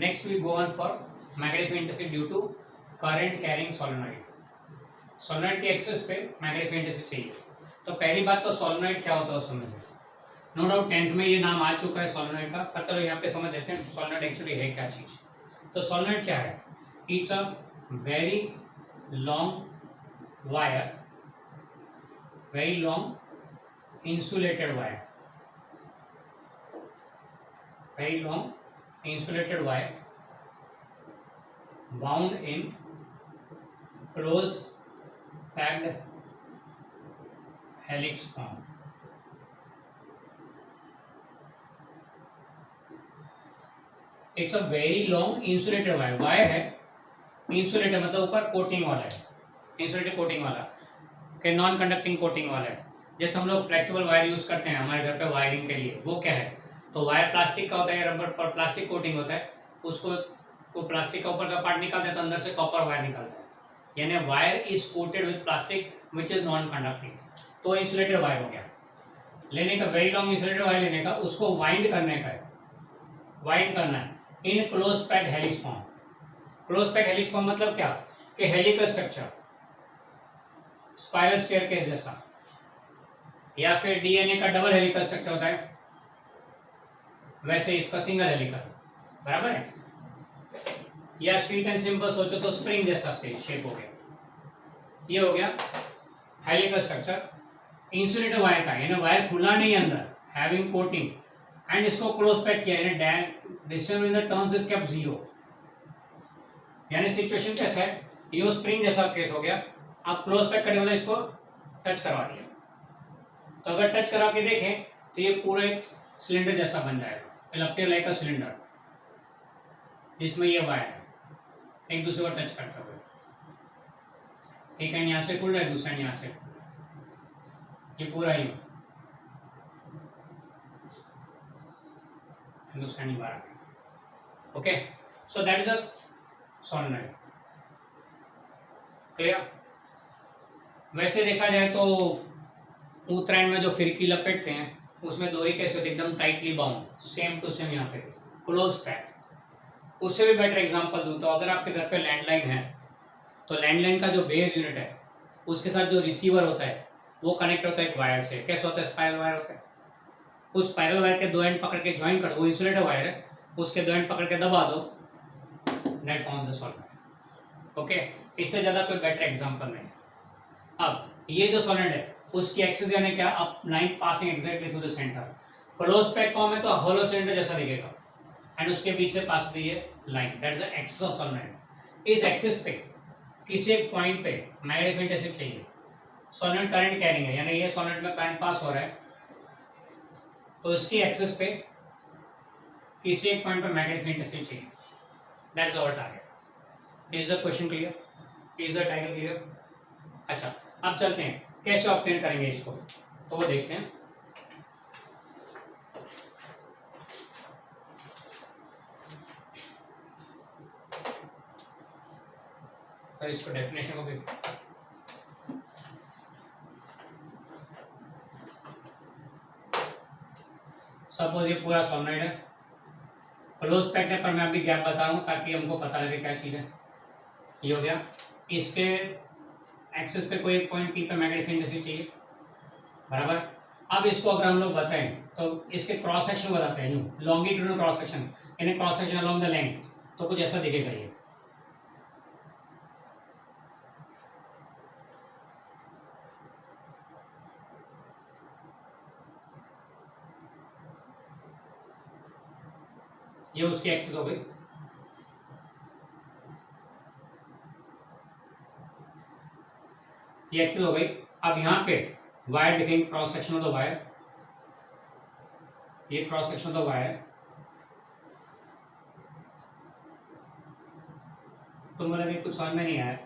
Next we go on for magnetic field intensity due to current carrying solenoid. Solenoid की axis पे magnetic field intensity चाहिए। तो पहली बात तो सोलेनॉइड क्या होता है समझिए। नो डाउट 10th में ये नाम आ चुका है सोलेनॉइड का, पर चलो यहाँ पे समझ लेते हैं सोलेनॉइड एक्चुअली है क्या चीज। तो सोलेनॉइड क्या है? It's a very long wire, very long insulated wire, very long insulated wire bound in close packed helix form. It's a very long insulated wire, wire है इंसुलेटेड मतलब ऊपर कोटिंग वाला है, इंसुलेटेड कोटिंग वाला के non conducting coating वाला है। जैसे हम लोग फ्लेक्सिबल वायर यूज करते हैं हमारे घर पे वायरिंग के लिए, वो क्या है? तो वायर प्लास्टिक का होता है, रबर पर प्लास्टिक कोटिंग होता है, उसको वो प्लास्टिक का ऊपर का पार्ट निकालते हैं तो अंदर से कॉपर वायर निकलता है, यानी wire is coated with plastic which is non conducting, तो इंसुलेटेड वायर हो गया। लेने का वेरी लॉन्ग इंसुलेटेड वायर लेने का, उसको वाइंड करने का है, वाइंड करना है in close packed helix form. Close packed helix form मतलब क्या कि हेलिकल स्ट्रक्चर, स्पाइरल स्टेयरकेस जैसा, या फिर डीएनए का डबल हेलिकल स्ट्रक्चर होता है वैसे इसका सिंगल हेलिकल, बराबर है। या स्वीट एंड सिंपल सोचो तो स्प्रिंग जैसा शेप हो गया, ये हो गया हेलिकल स्ट्रक्चर इंसुलेटेड वायर का, यानी वायर खुला नहीं अंदर, हैविंग कोटिंग, एंड इसको क्लोज पैक किया, यानी distance in the turns is kept 0, यानी सिचुएशन कैसा है, ये स्प्रिंग जैसा केस हो गया, आप क्लोज पैक करने वाला इसको टच करवा दिया, तो अगर टच करा के देखें तो ये पूरा एक सिलेंडर जैसा बन जाएगा, इलेक्ट्रिक लाइक का सिलेंडर, जिसमें ये वायर एक दूसरे को टच करते हुए, एक एंड यहाँ से खुल रहा है, दूसरा एंड यहाँ से, ये पूरा ही दूसरा एंड बाहर। Okay, so that is a solenoid, clear. वैसे देखा जाए तो उत्तरायण में जो फिरकी लपेटते हैं उसमें डोरी कैसे होती है, एकदम tightly bound, same to same यहाँ पे क्लोज पैक। उससे भी बेटर एग्जांपल दूं तो अगर आपके घर पे लैंडलाइन है तो लैंडलाइन का जो बेस यूनिट है उसके साथ जो रिसीवर होता है वो कनेक्ट होता है एक वायर से, कैसे होता है? स्पाइरल वायर होता है। उस स्पाइरल वायर के दो एंड पकड़ के ज्वाइन कर दो, वो इंसुलेटेड वायर है, उसके दो एंड पकड़ के दबा दो, that forms the solenoid. Okay, इससे ज़्यादा कोई बेटर एग्जाम्पल नहीं। अब ये जो सोलेनॉइड है उसकी एक्सिस यानी क्या, up line passing exactly through the centre, close pack form है तो होलो सिलेंडर जैसा दिखेगा, एंड उसके बीच से पास होती है line, that is the axis of solenoid. इस एक्सिस पे किसी एक पॉइंट पे मैग्नेटिक फील्ड इंटेंसिटी चाहिए, सोलेनॉइड करंट कैरिंग है, यानी ये सोलेनॉइड में करंट पास हो रहा है, तो इसकी एक्सिस पे किसी एक पॉइंट पे मैग्नेटिक फील्ड इंटेंसिटी चाहिए, that's our target. Is the question clear? Is the title clear? अच्छा, अब चलते हैं कैसे ऑब्टेन करेंगे इसको, तो वो देखते हैं। तो इसको डेफिनेशन को भी सपोज ये पूरा सोलेनॉइड है, क्लोज पैक्ड है, पर मैं अभी गैप बता रहा हूँ ताकि हमको पता लगे क्या चीज़ है। ये हो गया, इसके एक्सिस पे कोई एक पॉइंट पी पे मैग्नेटिक फील्ड इंटेंसिटी चाहिए, बराबर। अब इसको अगर हम लोग बताएं तो इसके क्रॉस सेक्शन बताते हैं, यूँ लॉन्गिट्यूडनल क्रॉस सेक्शन, यानी cross section along the length, तो कुछ ऐसा दिखेगा। ये उसकी एक्सिस हो गई, ये एक्सिस हो गई। अब यहाँ पे वायर दिखेंगे, cross section of the wire, ये cross section of the wire, तो मुझे लगे कुछ समझ में नहीं आया।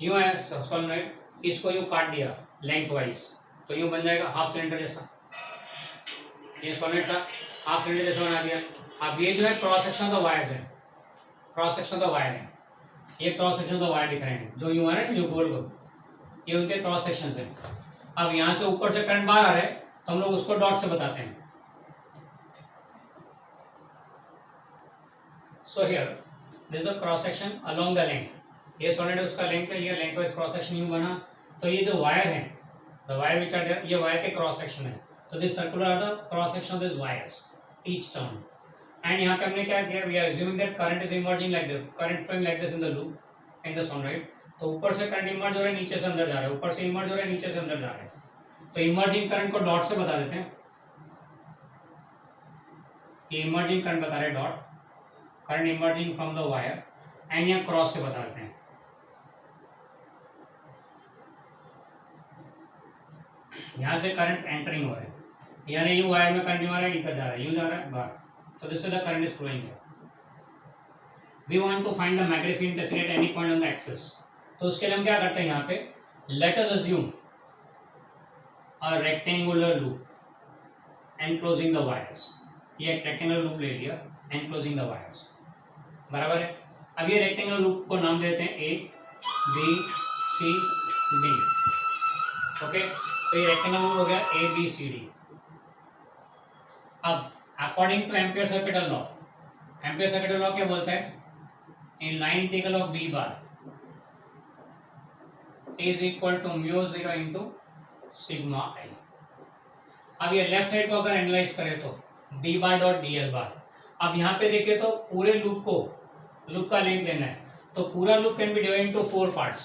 यूँ है सोलेनॉइड, इसको यूँ काट दिया लेंथ वाइज, तो यूँ बन जाएगा हाफ सिलेंडर जैसा, ये सोलेनॉइड था, हाफ सिलेंडर जैसा बना दिया। अब ये जो है cross section of the wires है, cross section of the wire है, ये cross section of the wire दिख रहे हैं जो यूँ है ना, जो गोल गोल, ये उनके क्रॉस सेक्शन है। अब यहाँ से ऊपर से करंट बाहर आ रहा है तो हम लोग उसको डॉट से बताते हैं। So here this is a cross section along the length, ये सॉलिड उसका लेंथ है, ये लेंथ वाइज क्रॉस सेक्शन यूं बना, तो ये जो वायर है, the wire which are there, ये वायर के क्रॉस सेक्शन है, तो this circular are the cross section of this wires each turn. And यहाँ पे हमने क्या किया, we are assuming that current is emerging like this, current flowing like this in the loop in the solenoid, तो ऊपर से current emerge हो रहा है, नीचे से अंदर जा रहा है, ऊपर से इमर्ज हो रहा है, नीचे से अंदर जा रहा है, तो इमर्जिंग करंट को डॉट से बता देते हैं, ये इमर्जिंग करंट बता रहे dot, current emerging from the wire, and यहाँ क्रॉस से बता देते हैं, यहाँ से करंट एंटरिंग हो रहा है, यानी यू वायर में करंट आ रहा है, इधर जा रहा है, यू जा रहा है बाहर, तो this is the current is flowing here. We want to find the magnification intensity at any point on the axis, तो उसके लिए हम क्या करते हैं, यहाँ पे let us assume a rectangular loop enclosing the wires, ये एक रेक्टेंगुलर लूप ले लिया एनक्लोजिंग द वायर्स, बराबर है। अब ये रेक्टेंगुलर लूप को नाम देते हैं A B C D, okay, तो ये रेक्टेंगुलर लूप हो गया ए बी सी डी। अब according to Ampere circuital law, Ampere circuital law क्या बोलता है, in line integral of B bar is equal to mu 0 into sigma I. अब ये लेफ्ट साइड को अगर एनालाइज करें तो D bar dot D L bar, अब यहाँ पे देखिए तो पूरे लूप को, लूप का लेंथ लेना है, तो पूरा loop can be divided into 4 parts,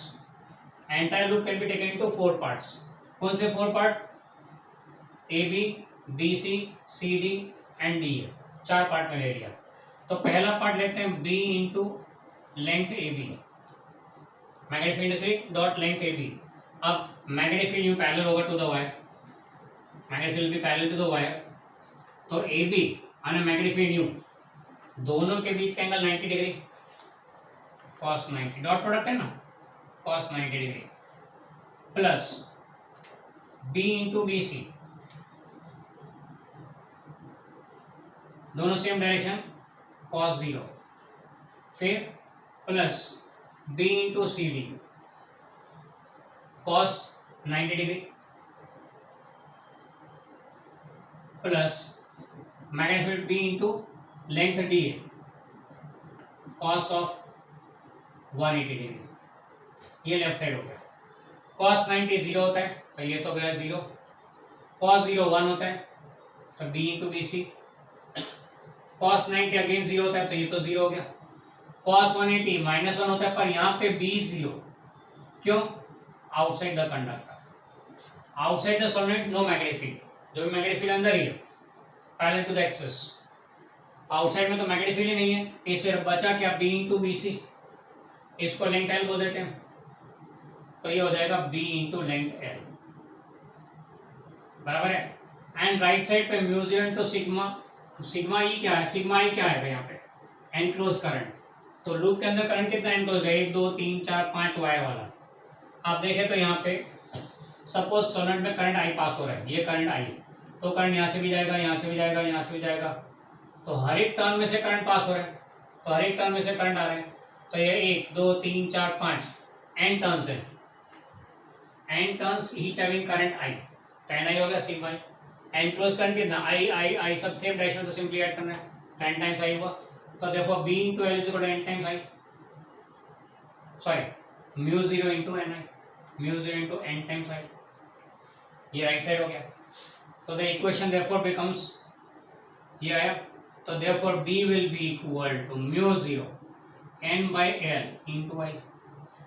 entire loop can be taken into 4 parts. कौन से 4 part, A B B C D and D A, 4 part में ले लिया। तो पहला पार्ट लेते हैं B into length A B, magnetic intensity dot length A B. अब मैग्नेटिक फील्ड पैरेलल होगा to the wire, magnetic field भी पैरेलल टू द वायर, तो ए बी और मैग्नेटिक फील्ड यू दोनों के बीच का angle 90 degree, cos 90, dot product है ना, cos 90 degree, plus B into B C, दोनों सेम डायरेक्शन cos 0, फिर plus B into C D cos 90 degree, plus magnetic field B into length D A cos of 180 degree, ये left side हो गया। cos 90 0 होता है, तो ये तो गया 0, cos 0 1 होता है, तो B into B C, cos 90 again 0 होता है, तो ये तो 0 हो गया, cos 180 -1 होता है, पर यहाँ पे बी 0, क्यों, outside the conductor, outside the solenoid no magnetic field, जो भी मैग्नेटिक फील्ड अंदर ही है parallel to the axis, outside में तो मैग्नेटिक फील्ड ही नहीं है, इससे बचा क्या, बी इंटू बी सी, इसको लेंथ एल बोल देते हैं, तो ये हो जाएगा बी इंटू लेंथ एल, बराबर है। एंड राइट साइड पे म्यू 0 इंटू सिग्मा, सिग्मा ई क्या है, सिग्मा ई क्या है यहाँ पे, एनक्लोज करंट, तो लूप के अंदर करंट कितना एनक्लोज है, 1 2 3 4 5 वायर वाला। आप देखें तो यहाँ पे सपोज सोलेनोइड में करंट आई पास हो रहा है, ये करंट आई, तो करंट यहाँ से भी जाएगा, यहाँ से भी जाएगा, यहाँ से भी जाएगा, तो हर एक टर्न में से करंट पास हो रहा है, तो हर एक टर्न में से करंट आ रहे हैं, तो ये 1 2 3 4 5 एन टर्न्स है, N turns each having current I, तो एन आई हो गया सिग्मा आई, एनक्लोज करंट कितना, आई आई आई सब सेम डायरेक्शन, तो सिंपली ऐड करना है, 10 टाइम्स आई हुआ, तो देखो B into L is equal to n times I, sorry mu 0 into N I, mu 0 into n times I, ये राइट साइड हो गया, तो द इक्वेशन देयरफॉर बिकम्स, ये आया, तो therefore b will be equal to mu 0 n by L into I.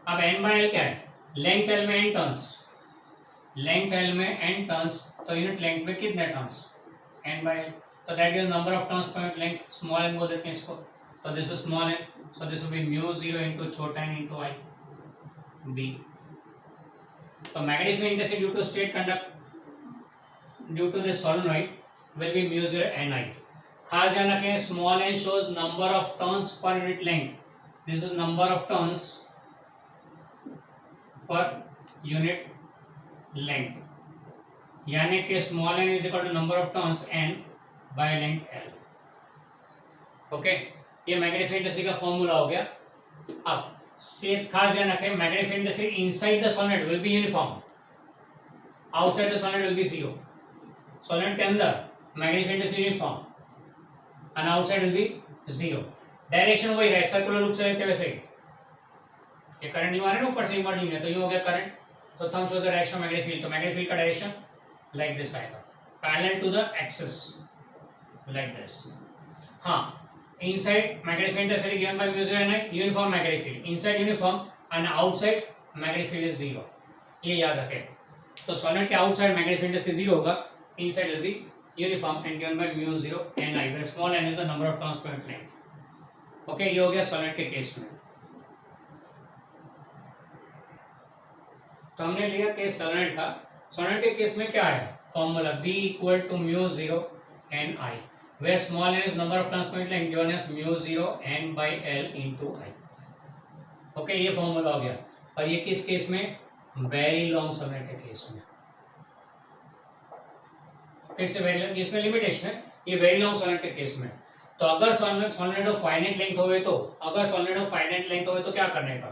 अब n by L क्या है, लेंथ एल में n टर्न्स, लेंथ एल में n टर्न्स, तो यूनिट लेंथ में कितने टर्न्स, n बाई एल, तो that is number of turns per unit length, small n बोल देते हैं इसको, तो this is small n, so this will be mu 0 into छोटा n इंटू आई b। तो magnetic field intensity due to straight conduct due to this solenoid will be mu 0 n i। खास ध्यान रखें, small n shows number of turns per unit length, this is number of turns per unit length, यानी कि small n is equal to number of turns n by length l, okay, ये magnetic field intensity का formula हो गया। अब से खास ध्यान रखें, magnetic field intensity inside the solenoid will be uniform, outside the solenoid will be 0, solenoid के अंदर magnetic field intensity uniform and outside will be 0, direction वही रहे, सर्कुलर लूप से रहते वैसे ही। ये करंट यूं आ रहा है ना ऊपर से इमर्जिंग है, तो यूं हो गया करंट, तो thumb shows the direction magnetic field, तो मैग्नेटिक फील्ड का डायरेक्शन लाइक दिस आएगा, parallel to the axis like this. हाँ, inside magnetic field intensity given by mu 0 and uniform magnetic field, inside uniform and outside magnetic field is 0, ये याद रखें। तो solid के outside magnetic field intensity 0 होगा, inside will be uniform and given by mu 0 n I, where small n is the number of transparent length। Okay, ये हो गया solid के केस में। तो हमने लिया केस सॉलिड का। सॉलिड के केस में क्या है formula, B equal to mu 0 n I, where small n is number of transparent length given as mu 0 n by L into I। Okay, ये फॉर्मूला हो गया। और ये किस केस में, वेरी लॉन्ग सॉलिड के केस में। फिर से वेरी, इसमें लिमिटेशन है, ये वेरी लॉन्ग सॉलिड के केस में। तो अगर सॉलिड ऑफ फाइनाइट लेंथ होवे तो, अगर सॉलिड ऑफ फाइनाइट लेंथ होवे तो क्या करने का,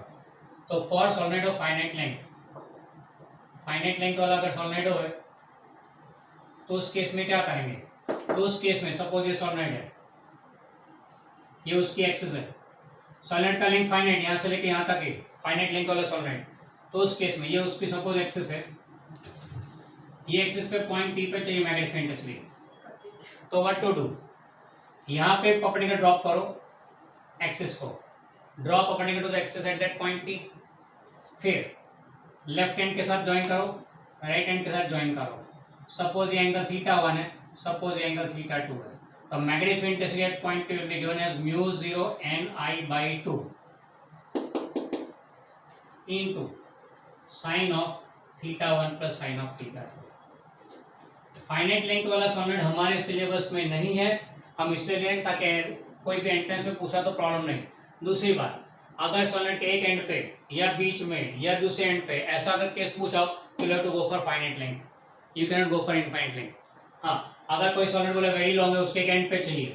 तो for solid of finite length, finite length वाला अगर सॉलिड होवे तो उस केस में क्या करेंगे, तो उस केस में सपोज ये सॉलिड है, ये उसकी एक्सिस है, सॉलिड का लेंथ फाइनाइट यहां से लेके यहां तक है, फाइनाइट लेंथ वाला सॉलिड, तो उस केस में ये उसकी सपोज एक्सिस है, ये एक्सिस पे पॉइंट P पे चाहिए मैग्नेटिक फील्ड इंटेंसिटी, तो व्हाट टू डू, यहां पे परपेंडिकुलर ड्रॉप करो एक्सिस को, draw perpendicular to the axis at that point P, फिर लेफ्ट हैंड के साथ ज्वाइन करो, राइट हैंड के साथ ज्वाइन करो, सपोज ये एंगल θ1 है, सपोज ये एंगल θ2 है, तो magnetic field intensity at point P will be given as mu 0 n I by 2 into sin of θ1 plus sin of θ2। Finite length वाला सॉलिड हमारे सिलेबस में नहीं है, हम इसलिए ले रहे हैं ताकि कोई भी एंट्रेंस में पूछा तो प्रॉब्लम नहीं। दूसरी बात, अगर सॉलिड के एक एंड पे या बीच में या दूसरे एंड पे ऐसा अगर केस पूछा तो you have to go for finite length, you can not go for infinite length. हाँ, अगर कोई सॉलिड बोले वेरी लॉन्ग है, उसके एक एंड पे चाहिए,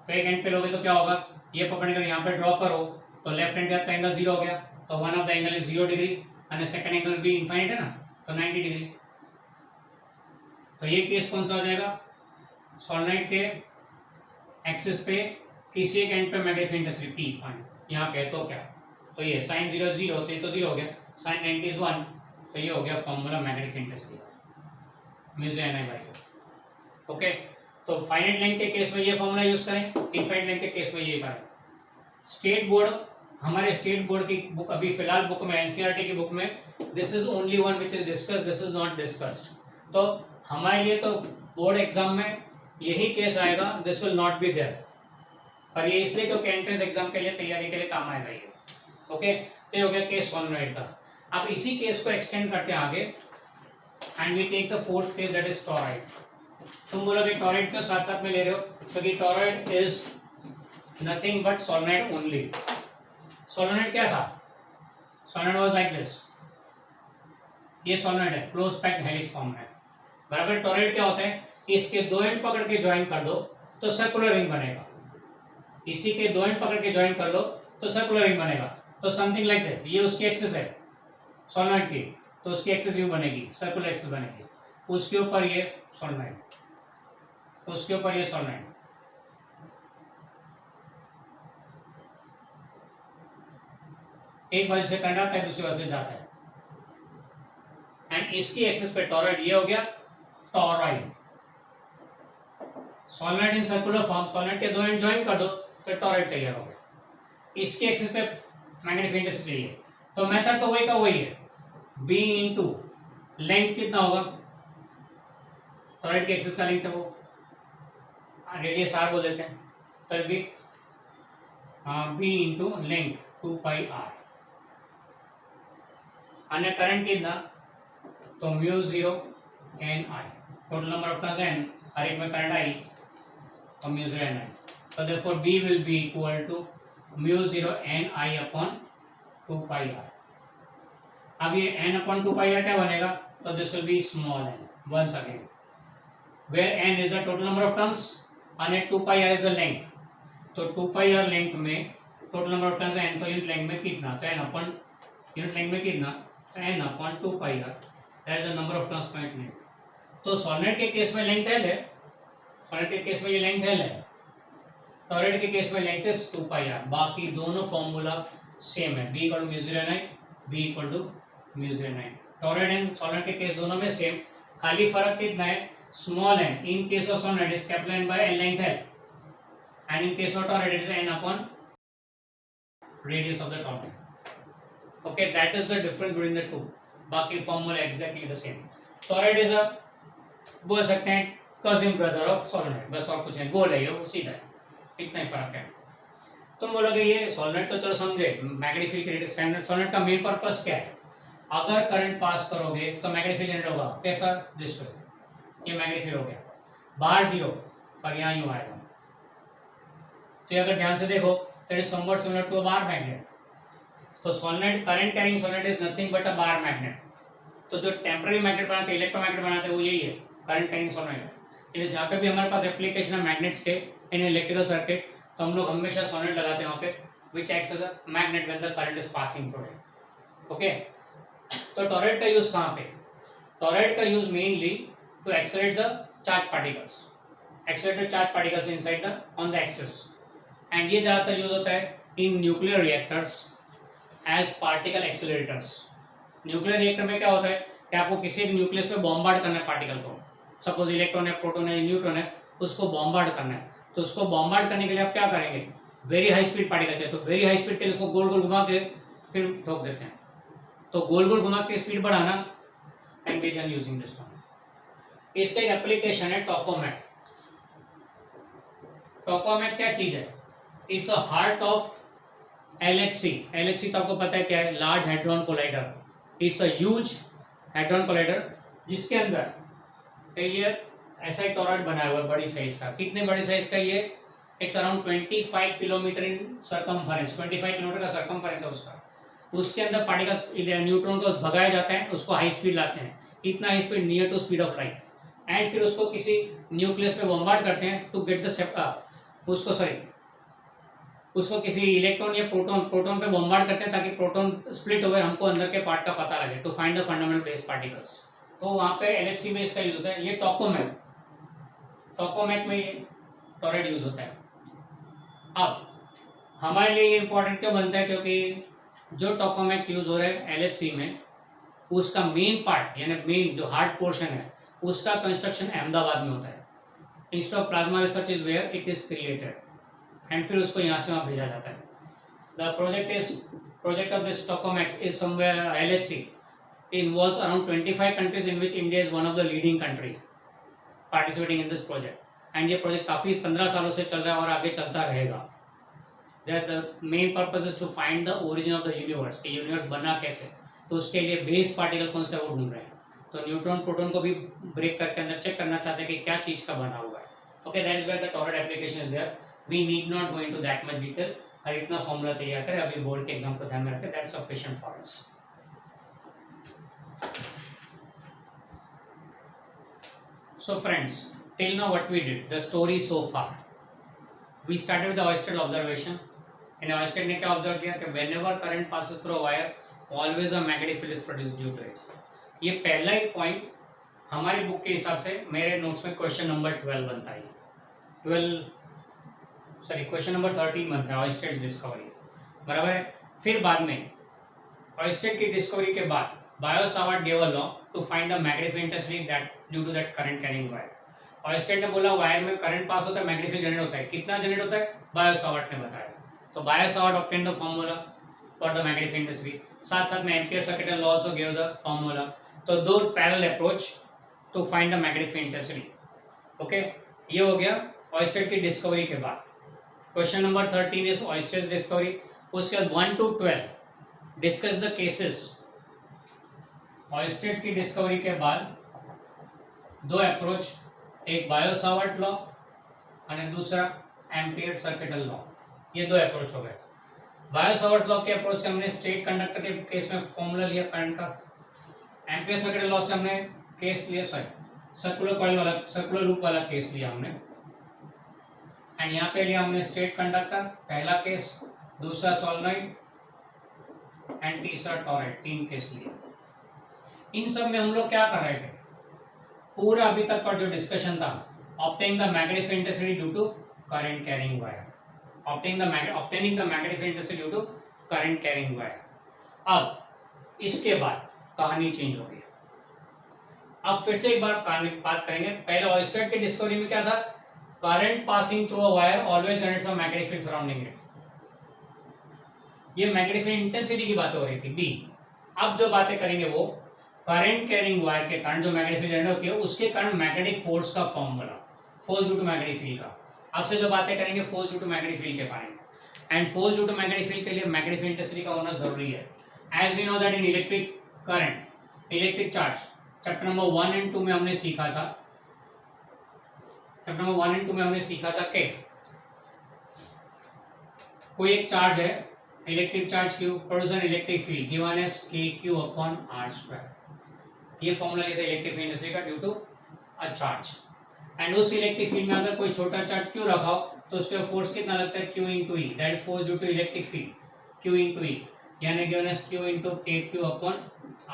तो एक एंड पे लोगे तो क्या होगा, ये परपेंडिकुलर यहाँ पे ड्रॉ करो, तो लेफ्ट हैंड का एंगल 0 हो गया, तो one of the angle is 0 degree and second angle भी इनफाइनाइट है ना, तो 90 डिग्री। तो ये केस कौन सा हो जाएगा, सॉलिड के एक्सिस पे किसी एक एंड पे magnetic field intensity P point यहाँ पे, तो क्या, तो ये sin 0 0 होते तो 0 हो गया, sin 90 is 1, तो ये हो गया formula magnetic field intensity mu 0 n I by 2। Okay, तो फाइनाइट लेंथ के केस में ये फॉर्मूला यूज करें, इनफाइनाइट लेंथ के केस में ये करें। स्टेट बोर्ड, हमारे स्टेट बोर्ड की बुक अभी फिलहाल बुक में, एनसीईआरटी की बुक में, this is only one which is discussed, this is not discussed. तो हमारे लिए तो बोर्ड एग्जाम में यही केस आएगा, this will not be there, पर ये इसलिए क्योंकि एंट्रेंस एग्जाम के लिए तैयारी के लिए काम आएगा ये। ओके, तो ये हो गया केस सॉलिनॉइड का। अब इसी केस को एक्सटेंड करते हैं आगे, and we take the fourth case that is toroid. तुम बोलोगे टॉरॉइड क्यों साथ साथ में ले रहे हो, क्योंकि torrid is nothing but solenoid only. Solenoid क्या था, सोलेनोइड वाज लाइक दिस, ये सोलेनोइड है, क्लोज पैक्ड हेलिक्स फॉर्म है, बराबर। टॉरॉइड क्या होता है, इसके दो एंड पकड़ के ज्वाइन कर दो तो सर्कुलर रिंग बनेगा, इसी के दो एंड पकड़ के ज्वाइन कर लो तो सर्कुलर रिंग बनेगा, तो समथिंग लाइक दैट। ये उसकी एक्सिस है सोलेनोइड की, तो उसकी एक्सिस यू बनेगी, सर्कुलर एक्सिस बनेगी, उसके ऊपर ये सोलेनोइड, तो उसके ऊपर ये सोलेनोइड। एक बाजू से करंट आता है, दूसरी बाजू से जाता है, एंड इसकी एक्सिस पे टॉरॉइड, ये हो गया torrid. Solenoid in circular form, solenoid के दो एंड ज्वाइन कर दो तो टॉरॉइड तैयार हो गया। इसकी एक्सिस पे मैग्नेटिक फील्ड इंटेंसिटी चाहिए, तो मेथड तो वही का वही है, B इंटू लेंथ कितना होगा, टॉरॉइड की एक्सिस का लेंथ है वो, रेडियस R बोल देते हैं, तो B इंटू लेंथ 2 पाई R, अन्य करंट कितना, तो mu 0 n I, total number of turns n, हर एक में करंट आई, तो mu 0 n I, तो therefore B will be equal to mu 0 n I upon 2 pi R। अब ये n upon 2 pi R क्या बनेगा, तो this will be small n once again, where n is the total number of turns and 2 pi R is the length, तो 2 pi R length में total number of turns n, तो unit length में कितना, तो n upon unit length में कितना, तो n upon 2 pi R, that is the number of turns per minute। तो सोलेनोइड के केस में लेंथ L है, सोलेनोइड के केस में ये लेंथ L है, टॉरॉइड के केस में लेंथ इज 2 पाई आर, बाकी दोनों फॉर्मूला सेम है, B equal to mu 0 9, B equal to mu 0 9। Toroid and solenoid के केस दोनों में सेम, खाली फर्क कितना है, small N in case of solenoid is capital N by N length है, and in case of torrid it is an upon radius of the toroid. Okay, that is the difference between the two. बाकी formula exactly the same. Torrid is a बोल सकते हैं cousin brother of solenoid, बस और कुछ नहीं, गोल है ये, वो सीधा है, इतना ही फर्क है। तुम बोलोगे ये सोलेनोइड तो चलो समझे, मैग्नेटिक फील्ड सोलेनोइड का मेन पर्पस क्या है, अगर करंट पास करोगे तो मैग्नेटिक फील्ड जनरेट होगा, कैसा, दिस वे, ये मैग्नेटिक फील्ड हो गया, बाहर जीरो पर यहाँ यूं आएगा। तो अगर ध्यान से देखो that is somewhat similar to a bar magnet. तो solenoid, current carrying solenoid is nothing but a bar magnet. तो जो टेम्पररी मैग्नेट बनाते हैं, इलेक्ट्रोमैग्नेट बनाते हैं, वो यही है करंट कैरिंग सोलेनोइड। ये जहाँ पे भी हमारे पास एप्लीकेशन है मैग्नेट्स के इन इलेक्ट्रिकल सर्किट, तो हम लोग हमेशा सोलेनोइड लगाते हैं वहाँ पे, which acts as a magnet when the current is passing through it. Okay, तो टॉरॉइड का यूज कहाँ पे, टॉरॉइड का use mainly to accelerate the charge particles, accelerated charge particles inside the on the axis, and ये ज़्यादातर use होता है in nuclear reactors as particle accelerators. Nuclear reactor में क्या होता है कि आपको किसी भी न्यूक्लियस पे बॉम्बार्ड करना है पार्टिकल को, सपोज इलेक्ट्रॉन है, प्रोटॉन है, न्यूट्रॉन है, उसको बॉम्बार्ड करना है। तो उसको बॉम्बार्ड करने के लिए आप क्या करेंगे, वेरी हाई स्पीड पार्टिकल चाहिए, तो वेरी हाई स्पीड के लिए उसको गोल गोल घुमा के फिर ठोक देते हैं। तो गोल गोल घुमा के स्पीड बढ़ाना, and we can using this one. इसका एक एप्लीकेशन है टोकामेक। टोकामेक क्या चीज है, it's a heart of LHC। LHC तो आपको पता है क्या है, large hadron collider. It's a huge hadron collider जिसके अंदर ये ऐसा एक टॉरॉइड बनाया हुआ है बड़ी साइज का। कितने बड़ी साइज का ये, it's around 25 kilometre in circumference, 25 kilometre का सर्कमफरेंस है उसका। उसके अंदर पार्टिकल्स न्यूट्रॉन को भगाया जाता है, उसको हाई स्पीड लाते हैं, इतना high speed near to speed of light, and फिर उसको किसी न्यूक्लियस पे बॉम्बार्ड करते हैं टू गेट द उसको किसी इलेक्ट्रॉन या प्रोटॉन पे बॉम्बार्ड करते हैं ताकि प्रोटॉन स्प्लिट हो, हमको अंदर के पार्ट का पता लगे, to find the fundamental base particles. तो वहाँ पे LHC में इसका यूज होता है। ये टोकामेक में ये टॉरॉइड यूज होता है। अब हमारे लिए ये इंपॉर्टेंट क्यों बनता है, क्योंकि जो टोकामेक यूज हो रहा है LHC में, उसका मेन पार्ट यानी मेन जो हार्ड पोर्शन है उसका कंस्ट्रक्शन अहमदाबाद में होता है। Institute of plasma research is where it is created, and फिर उसको यहाँ से वहाँ भेजा जाता है। The project of this tokamak is somewhere LHC involves around 25 countries in which India is one of the leading country participating in this project, and ये project काफ़ी 15 सालों से चल रहा है और आगे चलता रहेगा। The main purpose is to find the origin of the universe, कि यूनिवर्स बना कैसे, तो उसके लिए बेस पार्टिकल कौन सा वो ढूंढ रहे हैं। तो न्यूट्रॉन प्रोटॉन को भी ब्रेक करके अंदर चेक करना चाहते हैं कि क्या चीज़ का बना हुआ है। Okay, that is where the toroid application is there. We need not go into that much detail, और इतना फॉर्मूला तैयार करें अभी बोर्ड के एग्जाम को ध्यान में रखें, that's sufficient for us. So friends, till now what we did, the story so far, we started with the Oersted observation. In Oersted ने क्या ऑब्जर्व किया कि whenever current passes through a wire, always a magnetic field is produced due to it. ये पहला ही point हमारी book के हिसाब से मेरे नोट्स में क्वेश्चन नंबर 12 बनता है, क्वेश्चन नंबर 13 बनता है, ऑयस्टेड डिस्कवरी, बराबर है। फिर बाद में ऑयस्टेड की डिस्कवरी के बाद Biot-Savart gave a law to find the magnetic field intensity that due to that current carrying wire. ऑयस्टेड ने बोला वायर में करंट पास होता है, मैग्नेटिक फील्ड जनरेट होता है। कितना जनरेट होता है, बायो-सावर्ट ने बताया। तो Biot-Savart obtained the formula for the magnetic field intensity. साथ साथ में ampere circuital law also gave the formula. तो दो parallel approach to find the magnetic field intensity. Okay, ये हो गया ऑयस्टेड की डिस्कवरी के बाद। Question number 13 is Oersted discovery. उसके बाद 1 to 12 discuss the cases. Oersted की डिस्कवरी के बाद दो अप्रोच, एक बायो-सावर्ट लॉ और दूसरा एम्पियर सर्किटल लॉ, ये दो अप्रोच हो गए। बायो-सावर्ट लॉ के अप्रोच से हमने स्ट्रेट कंडक्टर के केस में फॉर्मूला लिया करंट का, एम्पियर सर्किटल लॉ से हमने केस लिया, सर्कुलर कॉइल वाला, सर्कुलर लूप वाला केस लिया हमने, एंड यहाँ पे लिया हमने स्ट्रेट कंडक्टर, पहला केस, दूसरा सोलेनोइड एंड तीसरा टॉरॉइड, 3 केस लिए। इन सब में हम लोग क्या कर रहे थे, पूरा अभी तक का जो डिस्कशन था, obtain the magnetic field intensity due to current carrying wire. Obtaining the magnetic field intensity due to current carrying wire. अब इसके बाद कहानी चेंज हो गई। अब फिर से एक बार बात करेंगे। पहले ऑयस्टेड की डिस्कवरी में क्या था, current passing through a wire always generates a magnetic field surrounding it. ये मैग्नेटिक फील्ड इंटेंसिटी की बातें हो रही थी बी। अब जो बातें करेंगे वो करंट कैरिंग वायर के कारण जो मैग्नेटिक फील्ड जनरेट होती है उसके कारण मैग्नेटिक फोर्स का formula, force due to magnetic field का। आपसे जो बातें करेंगे force due to magnetic field के बारे में। And force due to magnetic field के लिए मैग्नेटिक फील्ड इंटेंसिटी का होना जरूरी है। As we know that in electric current, electric charge, chapter number 1 और 2 में हमने सीखा था, चैप्टर नंबर 1 और 2 में हमने सीखा था कि कोई एक चार्ज है, electric charge Q produce an electric field given as KQ upon R²। ये फॉर्मूला लिखा है इलेक्ट्रिक फील्ड इंटेंसिटी का due to a charge. And उस इलेक्ट्रिक फील्ड में अगर कोई छोटा चार्ज Q रखा हो तो उसके फोर्स कितना लगता है, Q into E, that is force due to electric field Q into E, यानी given as Q into KQ upon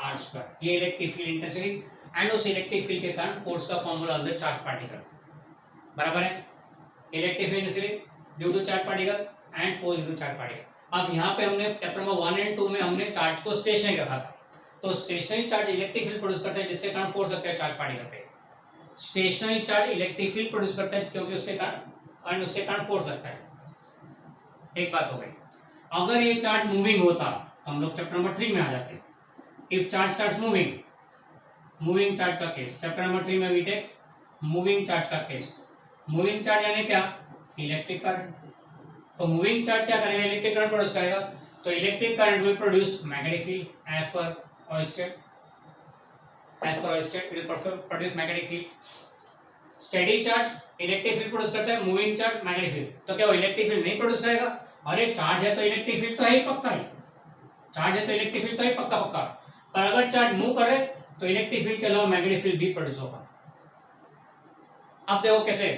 R²। ये इलेक्ट्रिक फील्ड इंटेंसिटी एंड उस इलेक्ट्रिक फील्ड के कारण फोर्स का formula on the charge particle बराबर है electric field intensity due to charge particle and force due to charge particle. अब यहाँ पे हमने चैप्टर नंबर 1 और 2 में हमने चार्ज को स्टेशनरी रखा था। तो stationary charge electric field produce करता है जिसके कारण फोर्स लगता है चार्ज पार्टिकल पे। Stationary charge electric field produce करता है क्योंकि उसके कारण फोर्स लगता है। एक बात हो गई। अगर ये चार्ज मूविंग होता तो हम लोग चैप्टर नंबर 3 में आ जाते। If charge starts moving, moving charge का केस, चैप्टर नंबर 3 में वी टेक मूविंग चार्ज का केस। मूविंग चार्ज यानी क्या, इलेक्ट्रिक करंट। तो मूविंग चार्ज क्या करेगा, इलेक्ट्रिक करंट प्रोड्यूस करेगा। तो electric current will produce magnetic field as per Oersted, will produce magnetic field. Steady charge electric field produce करता है, मूविंग चार्ज मैग्नेटिक फील्ड। तो क्या वो इलेक्ट्रिक फील्ड नहीं प्रोड्यूस करेगा? अरे चार्ज है तो इलेक्ट्रिक फील्ड तो है ही पक्का ही, चार्ज है तो इलेक्ट्रिक फील्ड तो है पक्का पक्का। पर अगर चार्ज मूव करे तो इलेक्ट्रिक फील्ड के अलावा मैग्नेटिक फील्ड भी प्रोड्यूस होगा। अब देखो कैसे,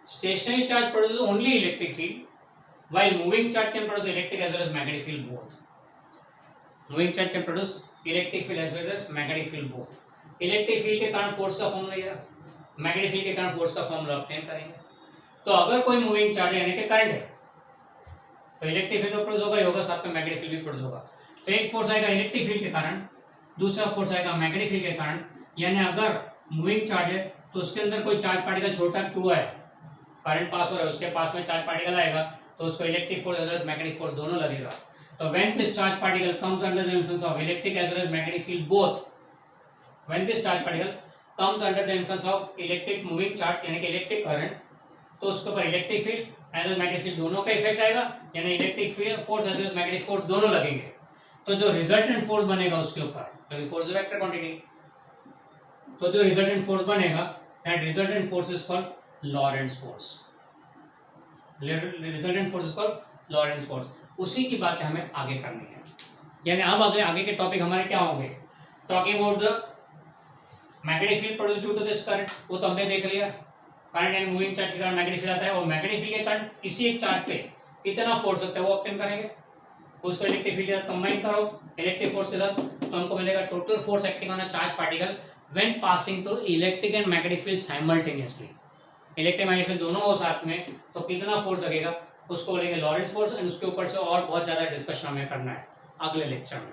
stationary charge produce only electric field while moving charge can produce electric as well as magnetic field both. Moving charge can produce electric field as well as magnetic field both. Electric field के कारण force का formula ये रहा, magnetic field के कारण force का formula obtain करेंगे। तो अगर कोई मूविंग चार्ज यानी कि करंट है तो इलेक्ट्रिक फील्ड तो प्रोड्यूस होगा ही होगा, साथ में मैग्नेटिक फील्ड भी प्रोड्यूस होगा। तो एक फोर्स आएगा इलेक्ट्रिक फील्ड के कारण, दूसरा फोर्स आएगा मैग्नेटिक फील्ड के कारण। यानी अगर मूविंग चार्ज है तो उसके अंदर कोई चार्ज पार्टिकल छोटा Q है, करंट पास हो रहा है, उसके पास में चार्ज पार्टिकल आएगा तो उसको electric force as well as magnetic force दोनों लगेगा। तो when this charge particle comes under the influence of electric as well as magnetic field both, when this charge particle comes under the influence of electric moving charge यानी कि electric current, तो उसके ऊपर electric field as well as magnetic field दोनों का effect आएगा, यानी electric field force as well as magnetic force दोनों लगेंगे। तो जो रिजल्टेंट फोर्स बनेगा उसके ऊपर, क्योंकि फोर्स इज वेक्टर क्वांटिटी, तो जो रिजल्टेंट फोर्स बनेगा that resultant force is called Lorentz force. Resultant force is called Lorentz force. उसी की बातें हमें आगे करनी है। यानी अब आगे के टॉपिक हमारे क्या होंगे, talking about the magnetic field produce due to this current, वो तो हमने देख लिया। करंट यानी मूविंग चार्ज के कारण मैग्नेटिक फील्ड आता है, और मैग्नेटिक फील्ड के कारण किसी एक चार्ज पे कितना फोर्स लगता है वो ऑब्टेन करेंगे। उसको इलेक्ट्रिक फील्ड के साथ कंबाइन करो इलेक्ट्रिक फोर्स के साथ, तो हमको मिलेगा total force acting on a charge particle when passing through electric and magnetic field simultaneously. Electric magnetic field दोनों हो साथ में तो कितना फोर्स लगेगा उसको बोलेंगे लॉरेंट्ज फोर्स। एंड उसके ऊपर से और बहुत ज्यादा डिस्कशन हमें करना है अगले लेक्चर में।